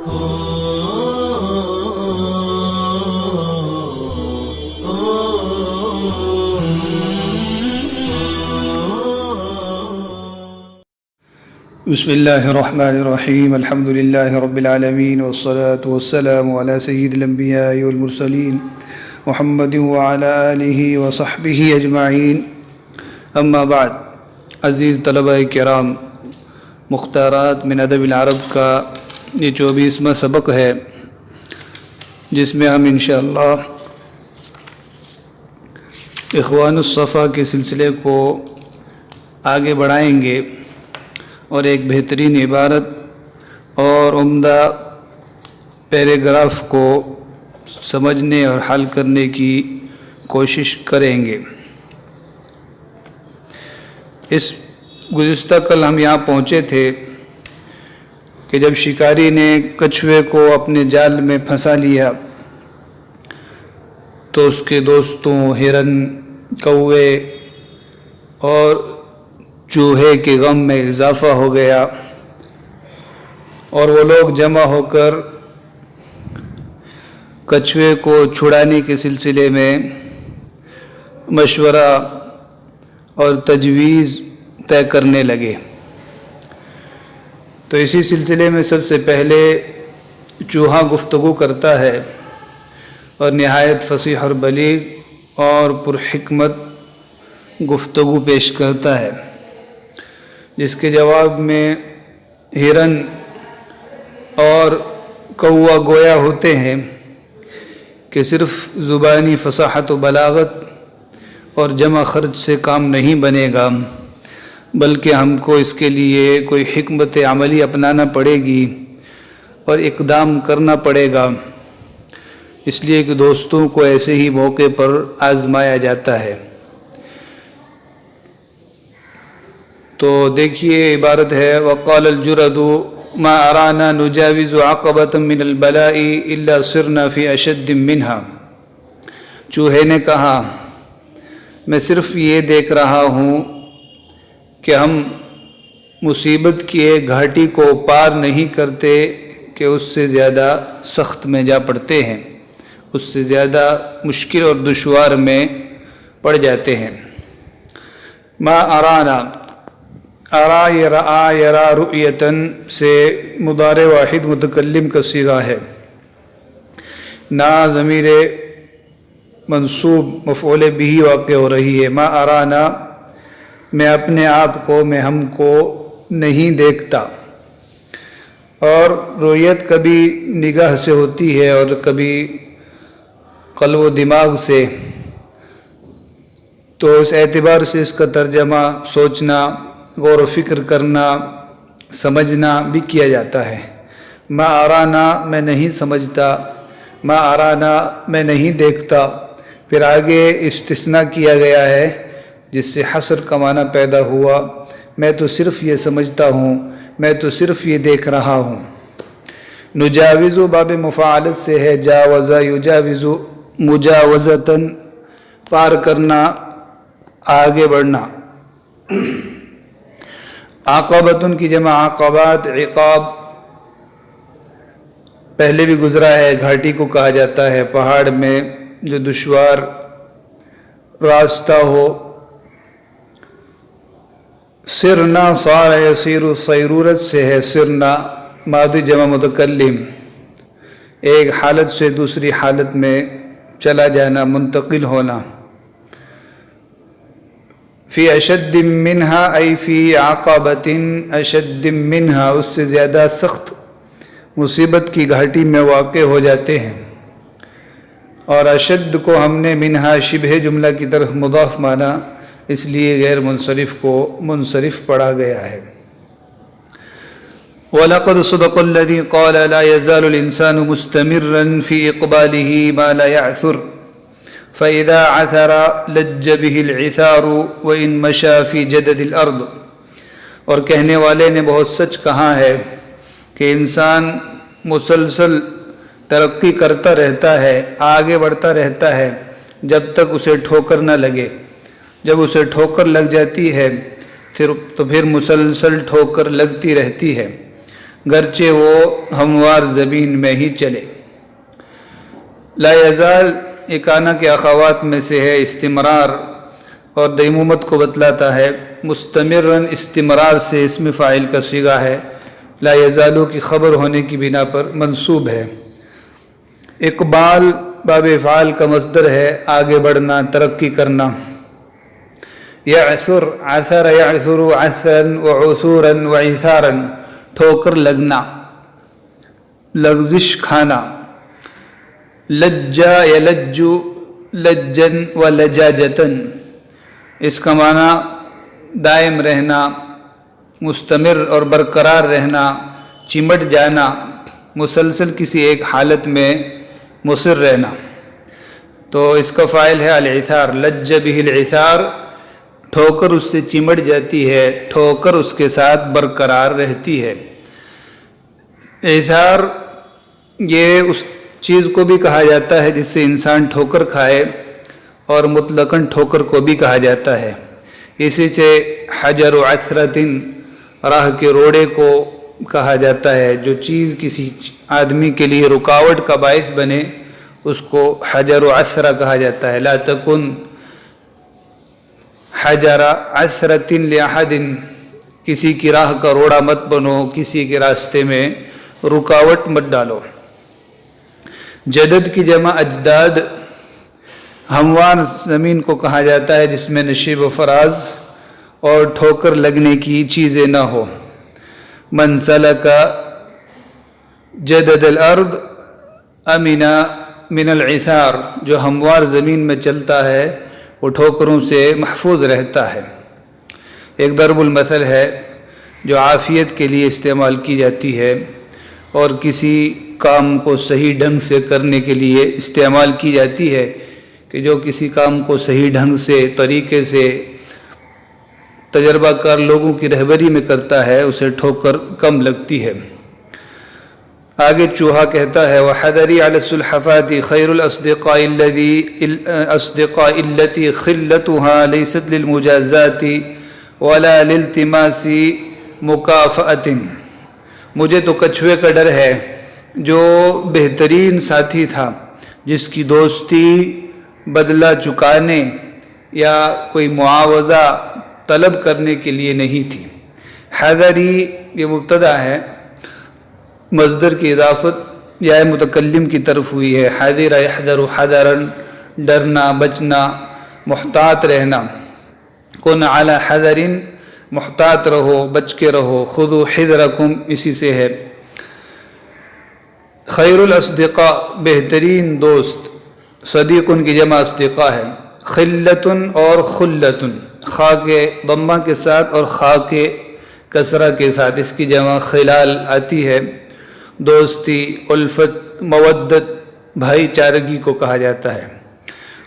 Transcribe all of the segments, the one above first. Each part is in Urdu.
بسم اللہ الرحمن الرحیم الحمد للہ رب العالمین والصلاة والسلام علی سید الانبیاء والمرسلین محمد وعلی آلہ وصحبہ اجمعین اما بعد. عزیز طلبہ کرام، مختارات من ادب العرب کا یہ 24واں سبق ہے، جس میں ہم انشاءاللہ اخوان الصفا کے سلسلے کو آگے بڑھائیں گے اور ایک بہترین عبارت اور عمدہ پیراگراف کو سمجھنے اور حل کرنے کی کوشش کریں گے. اس گزشتہ کل ہم یہاں پہنچے تھے کہ جب شکاری نے کچھوے کو اپنے جال میں پھنسا لیا تو اس کے دوستوں ہرن، کوے اور چوہے کے غم میں اضافہ ہو گیا، اور وہ لوگ جمع ہو کر کچھوے کو چھڑانے کے سلسلے میں مشورہ اور تجویز طے کرنے لگے. تو اسی سلسلے میں سب سے پہلے چوہا گفتگو کرتا ہے اور نہایت فصیح اور بلیغ اور پرحکمت گفتگو پیش کرتا ہے، جس کے جواب میں ہرن اور کوا گویا ہوتے ہیں کہ صرف زبانی فصاحت و بلاغت اور جمع خرچ سے کام نہیں بنے گا، بلکہ ہم کو اس کے لیے کوئی حکمت عملی اپنانا پڑے گی اور اقدام کرنا پڑے گا، اس لیے کہ دوستوں کو ایسے ہی موقع پر آزمایا جاتا ہے. تو دیکھیے عبارت ہے: وقال الجرد ما ارانا نجاوز عقبة من البلاء الا صرنا في اشد منها. چوہے نے کہا، میں صرف یہ دیکھ رہا ہوں کہ ہم مصیبت کی ایک گھاٹی کو پار نہیں کرتے کہ اس سے زیادہ سخت میں جا پڑتے ہیں، اس سے زیادہ مشکل اور دشوار میں پڑ جاتے ہیں. ما ارانا، ارا یرا یرا رؤیتن سے مضارع واحد متکلم کا صیغہ ہے. نا ضمیر منصوب مفعول بھی واقع ہو رہی ہے. ما ارانا، میں اپنے آپ کو، میں ہم کو نہیں دیکھتا. اور رؤیت کبھی نگاہ سے ہوتی ہے اور کبھی قلب و دماغ سے، تو اس اعتبار سے اس کا ترجمہ سوچنا، غور و فکر کرنا، سمجھنا بھی کیا جاتا ہے. ما ارانا، میں نہیں سمجھتا، ما ارانا، میں نہیں دیکھتا. پھر آگے استثناء کیا گیا ہے جس سے حصر کا معنی پیدا ہوا. میں تو صرف یہ سمجھتا ہوں، میں تو صرف یہ دیکھ رہا ہوں. نجاوز باب مفاعلت سے ہے، جاوزہ یجاوز مجاوزتاً، پار کرنا، آگے بڑھنا. عقبتن کی جمع عقبات، عقاب پہلے بھی گزرا ہے. گھاٹی کو کہا جاتا ہے پہاڑ میں جو دشوار راستہ ہو. سرنا صار یسیر، سیرورت سے ہے. سرنا ماضی جمع متکلم، ایک حالت سے دوسری حالت میں چلا جانا، منتقل ہونا. فی اشد منہا ای فی عقبۃ اشد منہا، اس سے زیادہ سخت مصیبت کی گھاٹی میں واقع ہو جاتے ہیں. اور اشد کو ہم نے منہا شبہ جملہ کی طرف مضاف مانا، اس لیے غیر منصرف کو منصرف پڑھا گیا ہے. وَلَقَدْ صَدَقَ الَّذِي قَالَ لَا يَزَالُ الْإِنسَانُ مُسْتَمِرًّا فِي إِقْبَالِهِ مَا لَا يَعْثُرُ فَإِذَا عَثَرَ لَجَّ بِهِ الْعِثَارُ وَإِن مَشَى فِي جَدَدِ الْأَرْضِ. اور کہنے والے نے بہت سچ کہا ہے کہ انسان مسلسل ترقی کرتا رہتا ہے، آگے بڑھتا رہتا ہے جب تک اسے ٹھوکر نہ لگے. جب اسے ٹھوکر لگ جاتی ہے تو پھر مسلسل ٹھوکر لگتی رہتی ہے. گرچہ وہ ہموار زمین میں ہی چلے۔ لا یزال ایک آنا کے اخوات میں سے ہے، استمرار اور دیمومت کو بتلاتا ہے۔ مستمرن استمرار سے اسم فاعل کا صیغہ ہے، لا یزالو کی خبر ہونے کی بنا پر منصوب ہے۔ اقبال باب افعال کا مصدر ہے، آگے بڑھنا، ترقی کرنا۔ یعثر، عثر یعثر عثرا وعثورا وعثارا، ٹھوکر لگنا، لغزش کھانا۔ لجا یلج لجن و لجاجتن، اس کا معنی دائم رہنا، مستمر اور برقرار رہنا، چمٹ جانا، مسلسل کسی ایک حالت میں مصر رہنا۔ تو اس کا فاعل ہے العثار، لج به العثار، ٹھوکر اس سے چمٹ جاتی ہے، ٹھوکر اس کے ساتھ برقرار رہتی ہے۔ اعثار یہ اس چیز کو بھی کہا جاتا ہے جس سے انسان ٹھوکر کھائے، اور مطلقاً ٹھوکر کو بھی کہا جاتا ہے۔ اسی سے حجر عثرۃ، راہ کے روڑے کو کہا جاتا ہے۔ جو چیز کسی آدمی کے لیے رکاوٹ کا باعث بنے اس کو حجر عثرہ کہا جاتا ہے۔ لا تکن حجر عثرۃ لأحد، کسی کی راہ کا روڑا مت بنو، کسی کے راستے میں رکاوٹ مت ڈالو۔ جدد کی جمع اجداد، ہموار زمین کو کہا جاتا ہے جس میں نشیب و فراز اور ٹھوکر لگنے کی چیزیں نہ ہو۔ من سلک جدد الارض امن من العثار، جو ہموار زمین میں چلتا ہے وہ ٹھوکروں سے محفوظ رہتا ہے۔ ایک ضرب المثل ہے جو عافیت کے لیے استعمال کی جاتی ہے اور کسی کام کو صحیح ڈھنگ سے کرنے کے لیے استعمال کی جاتی ہے، کہ جو کسی کام کو صحیح ڈھنگ سے، طریقے سے، تجربہ کار لوگوں کی رہبری میں کرتا ہے اسے ٹھوکر کم لگتی ہے۔ آگے چوہا کہتا ہے وَحَذَرِي عَلَى السُّلْحَفَاتِ خَيْرُ الْأَصْدِقَاءِ الَّتِي خِلَّتُهَا لَيْسَتْ لِلْمُجَازَاتِ وَلَا لِالْتِمَاسِ مُكَافَأَةٍ، مجھے تو کچھوے کا ڈر ہے جو بہترین ساتھی تھا، جس کی دوستی بدلہ چکانے یا کوئی معاوضہ طلب کرنے کے لیے نہیں تھی۔ حذری یہ مبتدا ہے، مصدر کی اضافت یا متکلم کی طرف ہوئی ہے۔ حذر یحذر حذرا، ڈرنا، بچنا، محتاط رہنا۔ کن علی حذر، محتاط رہو، بچ کے رہو۔ خذوا حذرکم، اسی سے ہے۔ خیر الاصدقاء، بہترین دوست، صدیقن کی جمع اصدقاء ہے۔ خلتن اور خلتن، خا کے ضمہ کے ساتھ اور خا کے کسرہ کے ساتھ، اس کی جمع خلال آتی ہے۔ دوستی، الفت، مودت، بھائی چارگی کو کہا جاتا ہے۔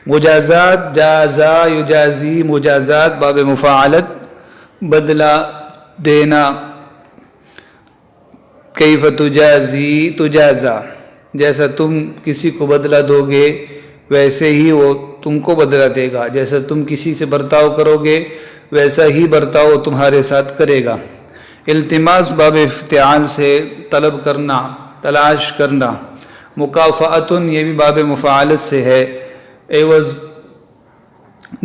مجازات، جازا یجازی، مجازات باب مفاعلت، بدلہ دینا۔ کیف تجازی تجازا، جیسا تم کسی کو بدلہ دو گے ویسے ہی وہ تم کو بدلہ دے گا، جیسا تم کسی سے برتاؤ کرو گے ویسا ہی برتاؤ تمہارے ساتھ کرے گا۔ التماس باب افتعال سے طلب کرنا، تلاش کرنا۔ مکافأتن یہ بھی باب مفاعلت سے ہے، عوض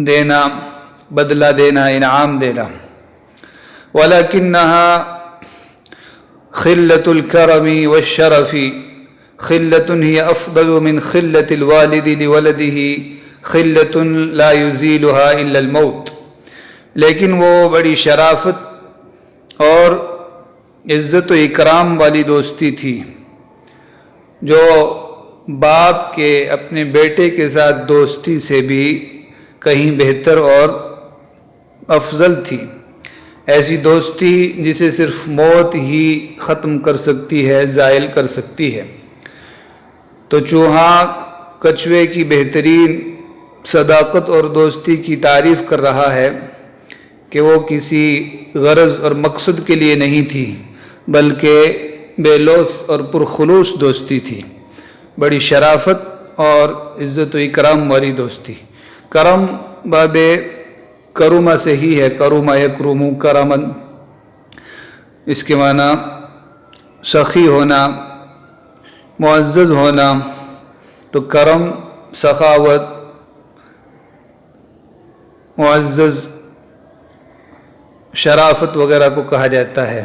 دینا، بدلہ دینا، انعام دینا۔ وَلَكِنَّهَا خِلَّةُ الْكَرَمِ وَالشَّرَفِ، خِلَّةٌ هي أفضل من خِلَّةِ الوالد لولده، خِلَّةٌ لا يزيلها إلا الموت، لیکن وہ بڑی شرافت اور عزت و اکرام والی دوستی تھی جو باپ کے اپنے بیٹے کے ساتھ دوستی سے بھی کہیں بہتر اور افضل تھی۔ ایسی دوستی جسے صرف موت ہی ختم کر سکتی ہے، زائل کر سکتی ہے۔ تو چوہا کچھوے کی بہترین صداقت اور دوستی کی تعریف کر رہا ہے کہ وہ کسی غرض اور مقصد کے لیے نہیں تھی، بلکہ بے لوث اور پرخلوص دوستی تھی، بڑی شرافت اور عزت و اکرام والی دوستی۔ کرم باب کرما سے ہی ہے، کرما یکرم کرمن، اس کے معنی سخی ہونا، معزز ہونا، تو کرم، سخاوت، معزز، شرافت وغیرہ کو کہا جاتا ہے۔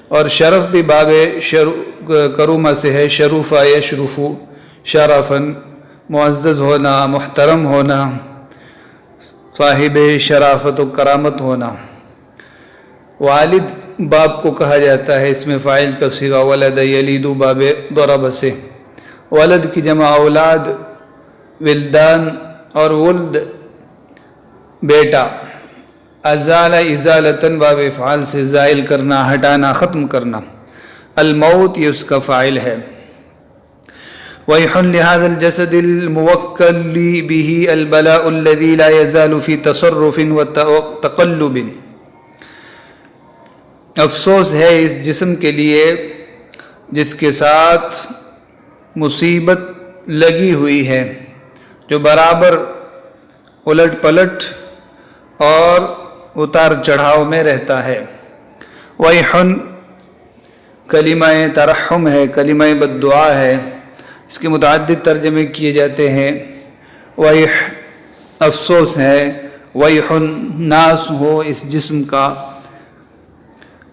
اور شرف بھی باب کرومہ سے ہے، شروفہ یشرف شرفن، معزز ہونا، محترم ہونا، صاحب شرافت و کرامت ہونا۔ والد باپ کو کہا جاتا ہے، اس میں فاعل کا صیغہ ولد یلید باب ضرب سے، ولد کی جمع اولاد، ولدان، اور ولد بیٹا، ازال ازالتن باب افعال سے زائل کرنا، ہٹانا، ختم کرنا، الموت یہ اس کا فاعل ہے۔ وَيْحٌ لِهَذَا الْجَسَدِ الْمُوَكَّلِ بِهِ الْبَلَاءُ الَّذِي لَا يَزَالُ فِي تَصَرُّفٍ وَتَقَلُّبٍ، افسوس ہے اس جسم کے لیے جس کے ساتھ مصیبت لگی ہوئی ہے، جو برابر الٹ پلٹ اور اتار چڑھاؤ میں رہتا ہے۔ وَيْحٌ کلمہ ترحم ہے، کلمہ بد دعا ہے، اس کے متعدد ترجمے کیے جاتے ہیں۔ وَيْح افسوس ہے، وَيْحٌ ناس ہو اس جسم کا،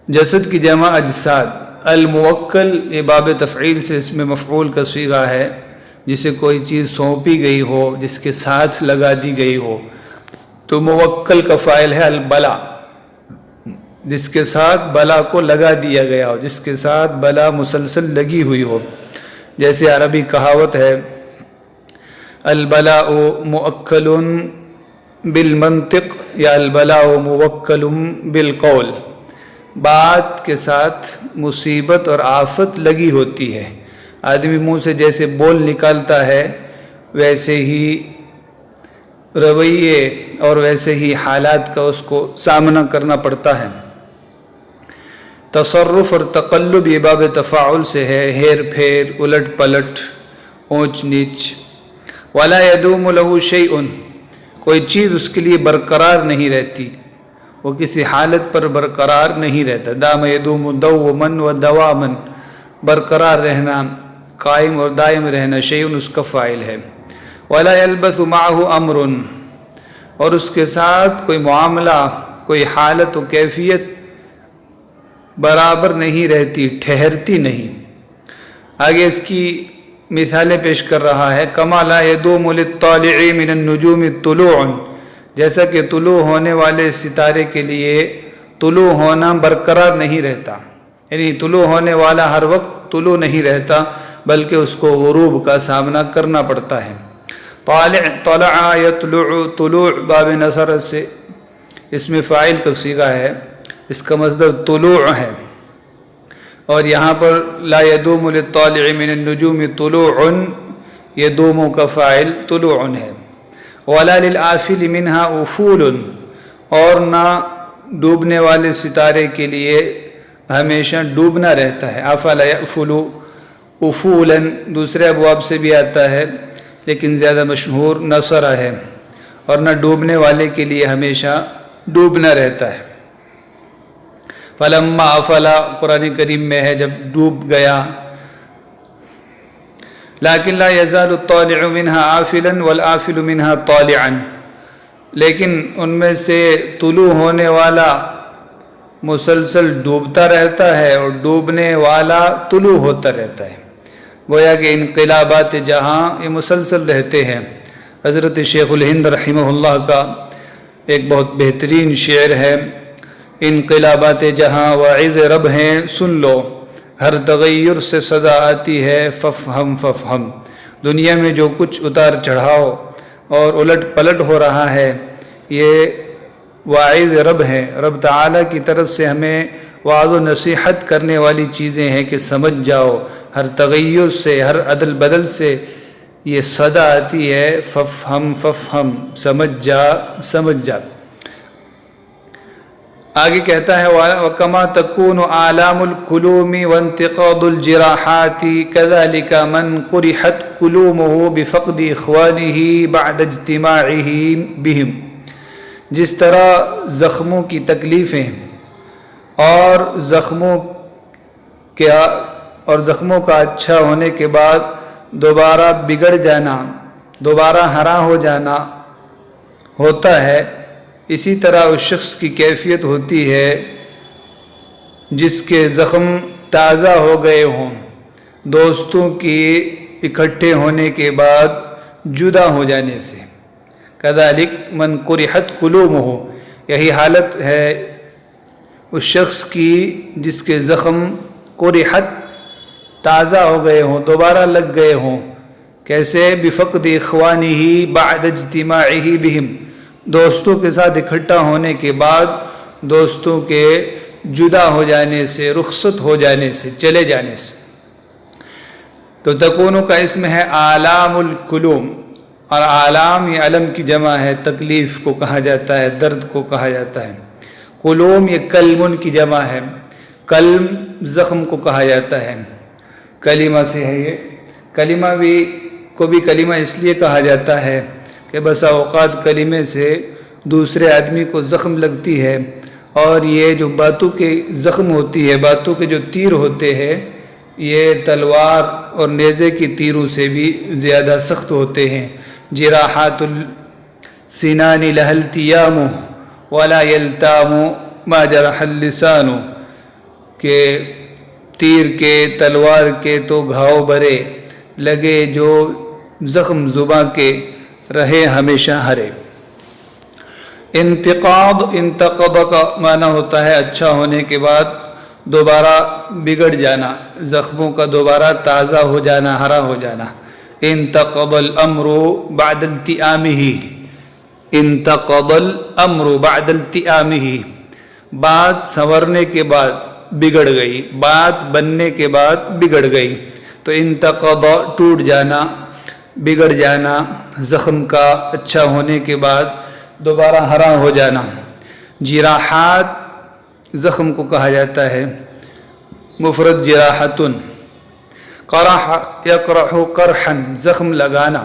جسد کی جمع اجساد، الموکل یہ باب تفعیل سے اس میں مفعول کا صیغہ ہے، جسے کوئی چیز سونپی گئی ہو، جس کے ساتھ لگا دی گئی ہو، تو موکل کا فاعل ہے البلا، جس کے ساتھ بلا کو لگا دیا گیا ہو، جس کے ساتھ بلا مسلسل لگی ہوئی ہو۔ جیسے عربی کہاوت ہے البلاء مؤکل بالمنطق یا البلاء موکل بالقول، بات کے ساتھ مصیبت اور آفت لگی ہوتی ہے۔ آدمی منہ سے جیسے بول نکالتا ہے ویسے ہی رویے اور ویسے ہی حالات کا اس کو سامنا کرنا پڑتا ہے۔ تصرف اور تقلب یہ باب تفاعل سے ہے، ہیر پھیر، الٹ پلٹ، اونچ نیچ۔ ولا يدوم له شيء، کوئی چیز اس کے لیے برقرار نہیں رہتی، وہ کسی حالت پر برقرار نہیں رہتا۔ دام يدوم دوما ودواما، برقرار رہنا، قائم اور دائم رہنا، شیء اس کا فاعل ہے۔ ولا يلبث معه امر، اور اس کے ساتھ کوئی معاملہ، کوئی حالت و کیفیت برابر نہیں رہتی، ٹھہرتی نہیں۔ آگے اس کی مثالیں پیش کر رہا ہے۔ کما لا يدوم للطالع من النجوم طلوع، جیسا کہ طلوع ہونے والے ستارے کے لیے طلوع ہونا برقرار نہیں رہتا، یعنی طلوع ہونے والا ہر وقت طلوع نہیں رہتا بلکہ اس کو غروب کا سامنا کرنا پڑتا ہے۔ طالع طلع یطلع، طلوع باب نصر سے اس میں فاعل کا صیغہ ہے، اس کا مصدر طلوع ہے، اور یہاں پر لا يدوم للطالع من النجوم طلوع، يدوم کا فاعل طلوع ہے۔ ولا للآفل منها افول، اور نہ ڈوبنے والے ستارے کے لیے ہمیشہ ڈوبنا رہتا ہے۔ افل یأفل افولا دوسرے ابواب سے بھی آتا ہے لیکن زیادہ مشہور نصر ہے، اور نہ ڈوبنے والے کے لیے ہمیشہ ڈوبنا رہتا ہے۔ فلما افلا قرآن کریم میں ہے جب ڈوب گیا۔ لیکن لا يزال الطالع منها آفلا والآفل منها طالعا، لیکن ان میں سے طلوع ہونے والا مسلسل ڈوبتا رہتا ہے اور ڈوبنے والا طلوع ہوتا رہتا ہے۔ گویا کہ انقلابات جہاں یہ مسلسل رہتے ہیں۔ حضرت شیخ الہند رحمہ اللہ کا ایک بہت بہترین شعر ہے، انقلابات جہاں واعظ رب ہیں سن لو، ہر تغیر سے صدا آتی ہے ففہم ففہم۔ دنیا میں جو کچھ اتار چڑھاؤ اور الٹ پلٹ ہو رہا ہے یہ واعظ رب ہیں، رب تعالیٰ کی طرف سے ہمیں وعظ و نصیحت کرنے والی چیزیں ہیں کہ سمجھ جاؤ۔ ہر تغیر سے، ہر عدل بدل سے یہ صدا آتی ہے ففہم ففہم، سمجھ جا سمجھ جا۔ آگے کہتا ہے وَكَمَا تَكُونُ آلَامُ الْكُلُومِ وَانْتِقَاضُ الْجِرَاحَاتِ كَذَلِكَ مَنْ قُرِحَتْ كُلُومُهُ بِفَقْدِ إِخْوَانِهِ بَعْدَ اجْتِمَاعِهِ بِهِمْ، جس طرح زخموں کی تکلیفیں اور زخموں کیا اور زخموں کا اچھا ہونے کے بعد دوبارہ بگڑ جانا، دوبارہ ہرا ہو جانا ہوتا ہے، اسی طرح اس شخص کی کیفیت ہوتی ہے جس کے زخم تازہ ہو گئے ہوں دوستوں کی اکٹھے ہونے کے بعد جدا ہو جانے سے۔ کذالک من قرحت قلوبہ، یہی حالت ہے اس شخص کی جس کے زخم قرحت تازہ ہو گئے ہوں، دوبارہ لگ گئے ہوں۔ کیسے؟ بفقد اخوانہ بعد اجتماعہ بہم، دوستوں کے ساتھ اکٹھا ہونے کے بعد دوستوں کے جدا ہو جانے سے، رخصت ہو جانے سے، چلے جانے سے۔ تو تکونو کا اسم ہے آلام القلوم، اور آلام یہ علم کی جمع ہے، تکلیف کو کہا جاتا ہے، درد کو کہا جاتا ہے۔ قلوم یہ کلم کی جمع ہے، کلم زخم کو کہا جاتا ہے، کلمہ سے ہے یہ۔ کلمہ کو بھی کلمہ اس لیے کہا جاتا ہے کہ بسا اوقات کلمے سے دوسرے آدمی کو زخم لگتی ہے، اور یہ جو باتوں کے زخم ہوتی ہے، باتوں کے جو تیر ہوتے ہیں، یہ تلوار اور نیزے کی تیروں سے بھی زیادہ سخت ہوتے ہیں۔ جراحات السنان لها التیام ولا یلتام ما جرح اللسان، کہ تیر کے، تلوار کے تو گھاؤ بھرے، لگے جو زخم زباں کے، رہے ہمیشہ ہرے۔ انتقاض، انتقض کا معنی ہوتا ہے اچھا ہونے کے بعد دوبارہ بگڑ جانا، زخموں کا دوبارہ تازہ ہو جانا، ہرا ہو جانا۔ انتقض الامر بعد التئامہ، انتقض الامر بعد التئامہ، بات سنورنے کے بعد بگڑ گئی، بات بننے کے بعد بگڑ گئی۔ تو انتقض ٹوٹ جانا، بگڑ جانا، زخم کا اچھا ہونے کے بعد دوبارہ ہرا ہو جانا۔ جراحات زخم کو کہا جاتا ہے، مفرد جراحتن۔ قرح یقرح قرحا، زخم لگانا،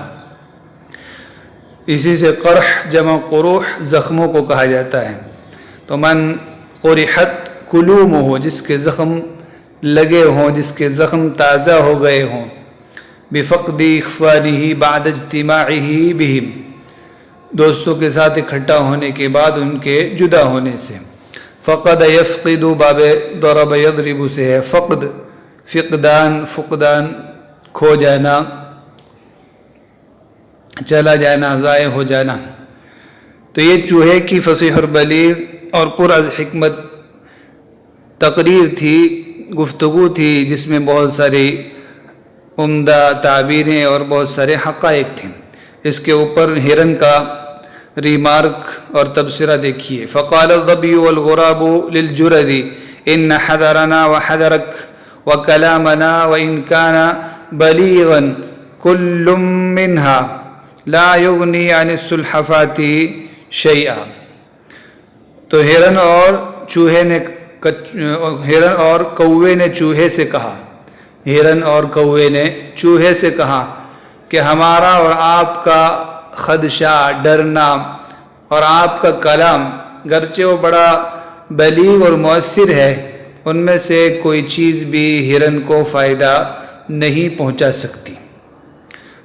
اسی سے قرح جمع قروح زخموں کو کہا جاتا ہے۔ تو من قرحت قلوبہ، جس کے زخم لگے ہوں، جس کے زخم تازہ ہو گئے ہوں، بفقد اخوانہ بعد اجتماعہ بہم، دوستوں کے ساتھ اکٹھا ہونے کے بعد ان کے جدا ہونے سے۔ فقد یفقد، باب ضرب یضرب سے ہے، فقد فقدان، فقدان کھو جانا، چلا جانا، ضائع ہو جانا۔ تو یہ چوہے کی فصیح اور بلیغ اور پر از حکمت تقریر تھی، گفتگو تھی، جس میں بہت ساری عمدہ تعبیریں اور بہت سارے حقائق تھے۔ اس کے اوپر ہرن کا ریمارک اور تبصرہ دیکھیے۔ فقال الظبی والغراب للجرد ان حذرنا وحذرک وکلامنا وان کان بلیغا کل منها لا یغنی عن السلحفات شیئا۔ تو ہرن اور کوے نے چوہے سے کہا، ہرن اور کوے نے چوہے سے کہا کہ ہمارا اور آپ کا خدشہ، ڈرنا اور آپ کا کلام گرچہ وہ بڑا بلیغ اور مؤثر ہے، ان میں سے کوئی چیز بھی ہرن کو فائدہ نہیں پہنچا سکتی۔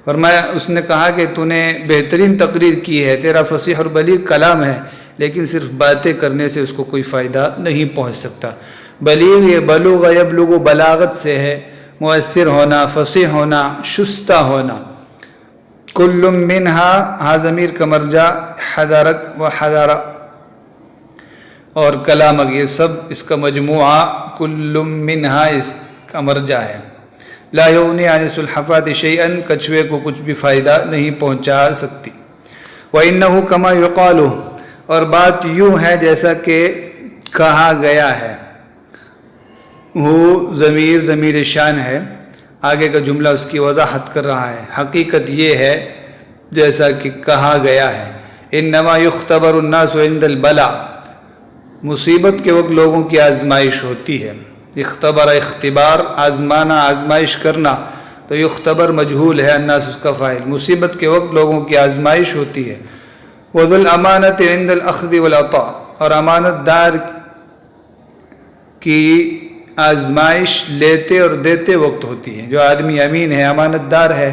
فرمایا، اس نے کہا کہ تو نے بہترین تقریر کی ہے، تیرا فصیح اور بلیغ کلام ہے، لیکن صرف باتیں کرنے سے اس کو کوئی فائدہ نہیں پہنچ سکتا۔ بلیغ یہ بلوغ یبلغ، بلاغت سے ہے، مؤثر ہونا، فصیح ہونا، شستہ ہونا۔ کل منہا، ہا ضمیر کا مرجع حذرک و حذر اور کلامک، یہ سب اس کا مجموعہ کل منہا اس کا مرجع ہے۔ لا یغنی عن السلحفات شیئا، کچھوے کو کچھ بھی فائدہ نہیں پہنچا سکتی۔ وَإِنَّهُ كَمَا يُقَالُ، اور بات یوں ہے جیسا کہ کہا گیا ہے۔ وہ ضمیر شان ہے، آگے کا جملہ اس کی وضاحت کر رہا ہے۔ حقیقت یہ ہے جیسا کہ کہا گیا ہے۔ انما یختبر الناس عند البلاء، مصیبت کے وقت لوگوں کی آزمائش ہوتی ہے۔ اختبر، اختبار، آزمانا، آزمائش کرنا، تو یختبر مجہول ہے، الناس اس کا فاعل۔ مصیبت کے وقت لوگوں کی آزمائش ہوتی ہے۔ وذو الامانۃ عند الاخذ والعطاء، اور امانت دار کی آزمائش لیتے اور دیتے وقت ہوتی ہے۔ جو آدمی امین ہے، امانت دار ہے،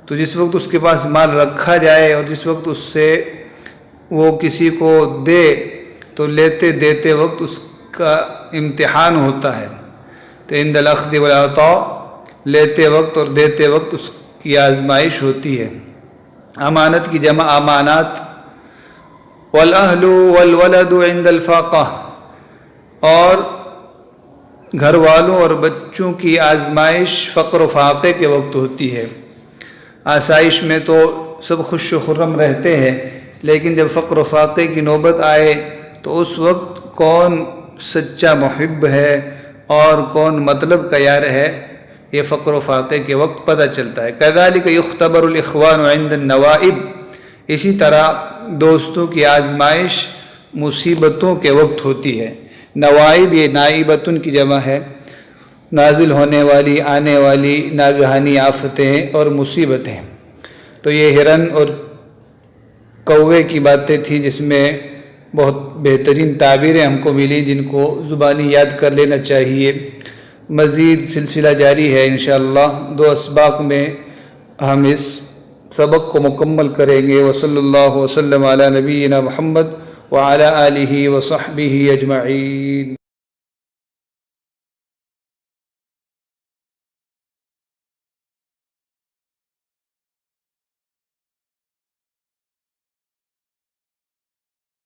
تو جس وقت اس کے پاس مال رکھا جائے اور جس وقت اس سے وہ کسی کو دے تو لیتے دیتے وقت اس کا امتحان ہوتا ہے۔ تو عند الاخذ والعطاء، لیتے وقت اور دیتے وقت اس کی آزمائش ہوتی ہے۔ امانت کی جمع امانات۔ والاہل والولد عند الفاقہ، اور گھر والوں اور بچوں کی آزمائش فقر و فاقے کے وقت ہوتی ہے۔ آسائش میں تو سب خوش و خرم رہتے ہیں، لیکن جب فقر و فاقے کی نوبت آئے تو اس وقت کون سچا محب ہے اور کون مطلب کا یار ہے، یہ فقر و فاقے کے وقت پتہ چلتا ہے۔ کذالک یختبر الاخوان عند النوائب، اسی طرح دوستوں کی آزمائش مصیبتوں کے وقت ہوتی ہے۔ نوائب یہ نائبتن کی جمع ہے، نازل ہونے والی، آنے والی ناگہانی آفتیں اور مصیبتیں۔ تو یہ ہرن اور کوے کی باتیں تھیں، جس میں بہت بہترین تعبیریں ہم کو ملی، جن کو زبانی یاد کر لینا چاہیے۔ مزید سلسلہ جاری ہے انشاءاللہ، 2 اسباق میں ہم اس سبق کو مکمل کریں گے۔ وصلی اللہ وسلم علی نبینا محمد وعلی آلہ وصحبہ اجمعین۔